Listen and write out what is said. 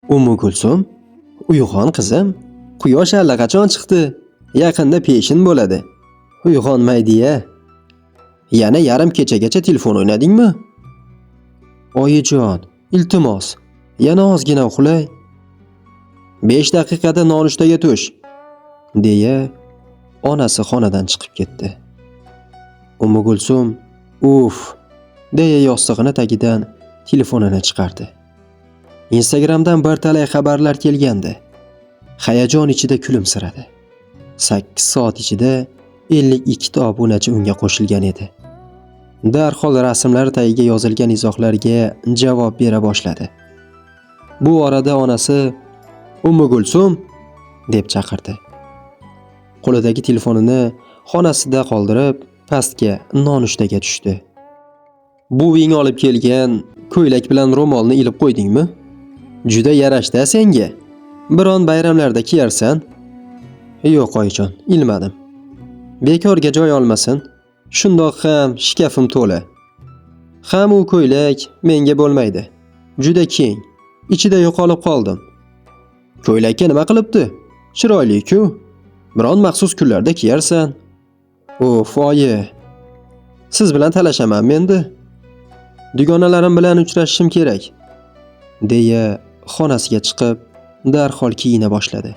Kulsum, uyg'on qizim. Quyosh allaqachon chiqdi. Yaqinda peshin bo'ladi. Uyg'onmaydi-ya. Yana yarim kechagacha telefon o'ynadingmi? Oyijon, iltimos, yana ozgina uxlay. 5 daqiqada nonushtaga tush, deya onasi xonadan chiqib ketdi. Kulsum, uf, deya yostig'ini tagidan telefonini chiqardi. Instagramdan bir talay xabarlar kelgandi. Hayajon ichida kulimsiradi. 8 soat ichida 52 ta obunachi unga qo'shilgan edi. Darhol rasmlar tagiga yozilgan izohlarga javob bera boshladi. Bu orada onasi Kulsum deb chaqirdi. Qo'lidagi telefonini xonasida qoldirib, pastga nonushtaga tushdi. Buving olib kelgan ko'ylak bilan ro'molni ilib qo'ydingmi? Juda yarashdi senga. Biron bayramlarda kiyarsan? Yo'q oyijon, ilmadim. Bekorga joy olmasin. Shundoq ham shkafim to'la. Ham u ko'ylak menga bo'lmaydi. Juda keng. Ichida yo'qolib qoldim. Ko'ylakka nima qilibdi? Chiroyli-ku. Biron maxsus kunlarda kiyarsan. O'f, oyi. Siz bilan talashaman endi. Dugonalarim bilan uchrashishim kerak, deya xonasiga chiqib, darhol kiyina boshladi.